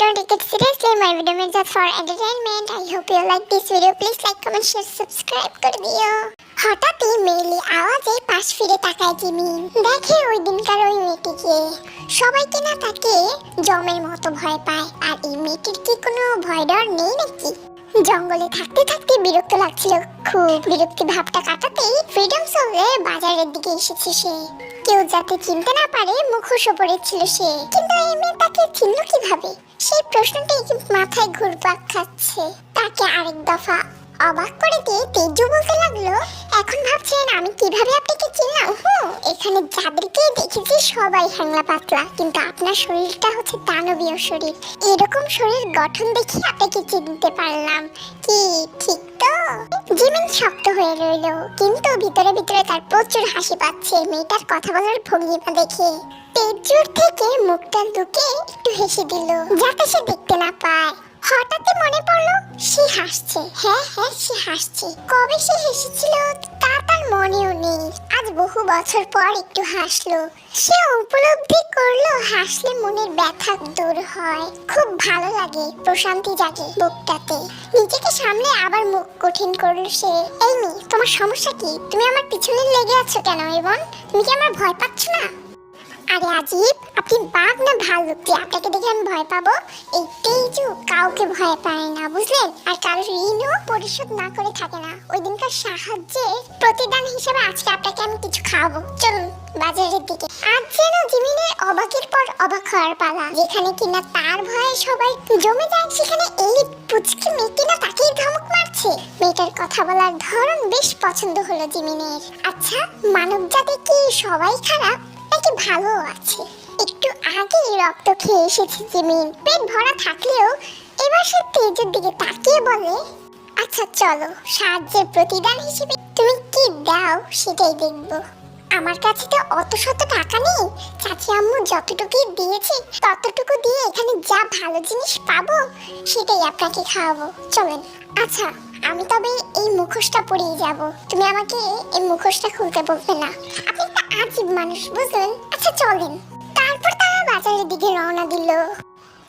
don't take it seriously. My video is just for entertainment. I hope you like this video. Please like, comment, share, subscribe করে দিও। হঠাৎই মেইলি আওয়াজে পাশ ফিরে তাকায় Jimmy. দেখে ওই দিনকার ওই মেয়েটিকে। সবাই কিনা তাকে জমের মতো ভয় পায়। আর এই মেয়েটির কি কোনো ভয় ডর নেই নাকি? জঙ্গলে থাকতে থাকতে বিরক্ত লাগছিল খুব। বিরক্তি ভাবটা কাটাতেই ফ্রিডম সোলের বাজারের দিকে এসেছে সে। কেউ যাতে চিনতে না পারে মুখোশ পড়েছিল সে। কিন্তু এই মেয়ে তাকে চিনল কিভাবে? সেই প্রশ্নটাই মাথায় ঘুরপাক খাচ্ছে। তাকে আরেক দফা অবাক করে দিয়ে তেজু বলতে লাগলো, এখন ভাবছেন আমি কিভাবে আপনাকে চিনলাম? এখানে যাদেরকে দেখেছি সবাই হ্যাংলা পাতলা, কিন্তু আপনার শরীরটা হচ্ছে দানবীয় শরীর। এরকম শরীর গঠন দেখে আপনাকে চিনতে পারলাম। কি ঠিক তো? জিমিন শক্ত হয়ে রইল, কিন্তু ভিতরে ভিতরে তার প্রচুর হাসি পাচ্ছে মেয়েটার কথা বলার ভঙ্গিমা দেখে। তেজুর থেকে মুখটা লুকে একটু হেসে দিল, যাতে সে দেখতে না পায়। হঠাৎই মনে পড়লো সে হাসছে। হ্যাঁ সে হাসছে। কবে সে হেসেছিল তা তার মনেও নেই। আজ বহু বছর পর একটু হাসলো। সে উপলব্ধি করলো হাসলে মনের ব্যথা দূর হয়। খুব ভালো লাগে, প্রশান্তি জাগে বুকটাতে। নিজেকে সামলে আবার মুখ কঠিন করলো সে। এই মেয়ে, তোমার সমস্যা কি? তুমি আমার পিছনে লেগে আছো কেন? এবং তুমি কি আমার ভয় পাচ্ছ না? আরে আজিব, আপনি বাঘ না ভালুক যে আপনাকে দেখে আমি ভয় পাবো? এই তেজু কাউকে ভয় পায় না, বুঝলেন? আর কারোর ঋণও পরিশোধ না করে থাকে না। ওই দিনকার সাহায্যের প্রতিদান হিসেবে আজকে আপনাকে আমি কিছু খাওয়াবো। চলুন বাজারের দিকে। আজ যেন জিমিনের অবাকের পর অবাক হওয়ার পালা। যেখানে কিনা তার ভয়ে সবাই জমে যায়, সেখানে এই পুচকি মেয়ে কিনা তাকেই ধমক মারছে। মেয়েটার কথা বলার ধরন বেশ পছন্দ হলো জিমিনের। আচ্ছা, মানব জাতি কি সবাই খারাপ নাকি ভালো আছে? একটু আগেই রক্ত খেয়ে এসেছে জিমিন। পেট ভরা থাকলেও এবার সে তেজের দিকে তাকিয়ে বলে, আচ্ছা চলো, সাহায্যের প্রতিদান হিসেবে তুমি কি দাও সেটাই দেখবো। আমার কাছে তো অত শত টাকা নেই। চাচি আম্মু যতটুকু দিয়েছে ততটুকু দিয়ে এখানে যা ভালো জিনিস পাবো সেটাই আপনাকে খাওয়াবো। চলেন। আচ্ছা, আমি তবে এই মুখোশটা পরিয়ে যাব। তুমি আমাকে এই মুখোশটা খুলতে বলবে না। আপনি একটা আজীব মানুষ, বুঝলেন? আচ্ছা চলেন। তারপর তারা বাজারের দিকে রওনা দিল।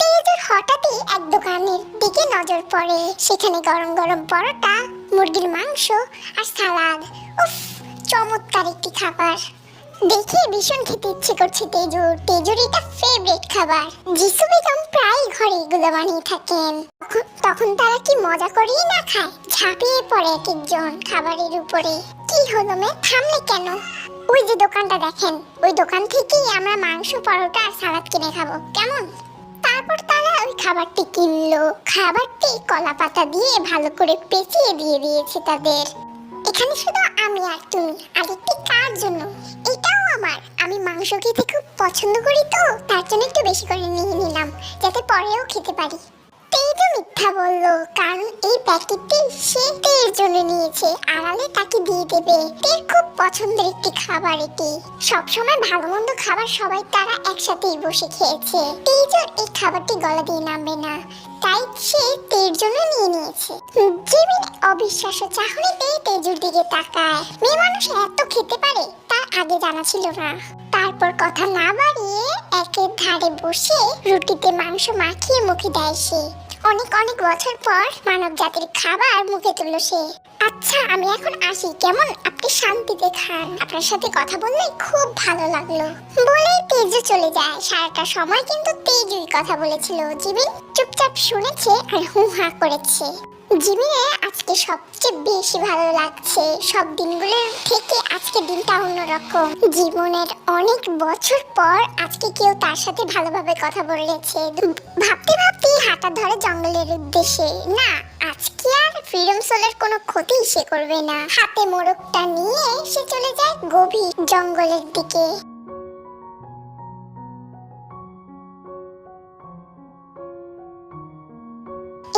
তেজের হঠাৎই এক দোকানের দিকে নজর পড়ে। সেখানে গরম গরম পরোটা, মুরগির মাংস আর সালাদ। উফ, চমৎকার একটি খাবার। দেখে ভীষণ খেতে ইচ্ছে করছে তেজুর এটা ফেভারিট খাবার। জিসু বেগম প্রায় ঘরে এগুলো বানিয়ে থাকেন। তখন তারা কি মজা করেই না খায়, ঝাঁপিয়ে পড়ে এক একজন খাবারের উপরে। কি হলো মেয়ে, থামলে কেন? ওই যে দোকানটা দেখেন, ওই দোকান থেকেই আমরা মাংস, পরোটা আর সালাদ কিনে খাবো, কেমন? তারপর তারা ওই খাবারটি কিনলো। খাবারটি কলা পাতা দিয়ে ভালো করে পেঁচিয়ে দিয়ে দিয়েছে তাদের। এখানে শুধু আমি আর তুমি। আরেকটি কার জন্য? এটাও আমার। আমি মাংস খেতে খুব পছন্দ করি, তো তার জন্য একটু বেশি করে নিয়ে নিলাম, যাতে পরেও খেতে পারি। তেজু মিথ্যা বললো, কারণ এই প্যাকেটটি সে তের জন্য নিয়েছে, আড়ালে তাকে দিয়ে দেবে। তের খুব পছন্দের একটি খাবার এটি। সবসময় ভালো মন্দ খাবার সবাই তারা একসাথেই বসে খেয়েছে। তেজুর এই খাবারটি গলা দিয়ে নামবে না, তাই সে তের জন্য নিয়ে নিয়েছে। জিমিন অবিশ্বাস্য চাহনিতে তেজুর দিকে তাকায়। মেয়ে মানুষ এত খেতে পারে তার আগে জানা ছিল না। তারপর কথা না বাড়িয়ে একের ধারে বসে রুটিতে মাংস মাখিয়ে মুখে দেয় সে। অনেক অনেক বছর পর মানব জাতির খাবার মুখে তুলল সে। আচ্ছা, আমি এখন আসি কেমন? আপনি শান্তিতে খান। আপনার সাথে কথা বললে খুব ভালো লাগলো বলেই তেজু চলে যায়। সারাটা সময় কিন্তু তেজুই কথা বলেছিল। জিমিন চুপচাপ শুনেছে আর হু হা করেছে। জিমিনের আজকে সবচেয়ে বেশি ভালো লাগছে। সব দিনগুলোর থেকে আজকে দিনটা অন্যরকম। জীবনের অনেক বছর পর আজকে কেউ তার সাথে ভালোভাবে কথা বলেছে। ভাবতে ভাবতে হাঁটা ধরে জঙ্গলের উদ্দেশ্যে। না, আজকে আর ফ্রিডম সোলের কোনো ক্ষতি সে করবে না। হাতে মোড়কটা নিয়ে সে চলে যায় গভীর জঙ্গলের দিকে।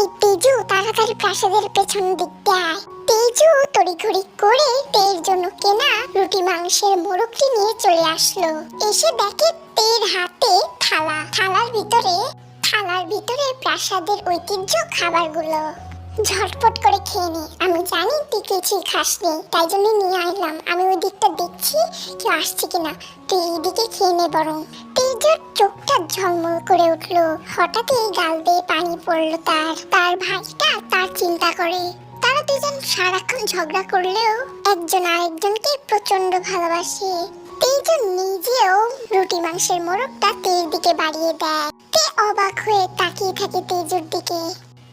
এই তেজু তাড়াতাড়ি প্রাসাদের পেছন দিক দেয়। তেজু তড়িঘড়ি করে তের জন্য কেনা রুটি মাংসের মোড়কটি নিয়ে চলে আসলো। এসে দেখে তের হাতে থালা। থালার ভিতরে প্রাসাদের ঐতিহ্য খাবারগুলো। ঝটপট করে খেয়ে নে, আমি জানি তুই কিছুই খাসনি, তাই জন্য নিয়ে আইলাম। আমি ওই দিকটা দেখছি কেউ আসছে কিনা, তুই এইদিকে খেয়ে নে বরং। তেজুর চোখটা ঝলমল করে উঠলো, হঠাৎই গাল বেয়ে পানি পড়লো তার। তার ভাইটা তার চিন্তা করে। তারা দুজন সারাক্ষণ ঝগড়া করলেও একজন আরেকজনকে প্রচন্ড ভালোবাসে। তেজু নিজেও রুটি মাংসের মোড়কটা তের দিকে বাড়িয়ে দেয়। তে অবাক হয়ে তাকিয়ে থাকে তেজুর দিকে।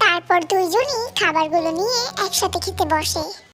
তারপর দুইজনই খাবারগুলো নিয়ে একসাথে খেতে বসে।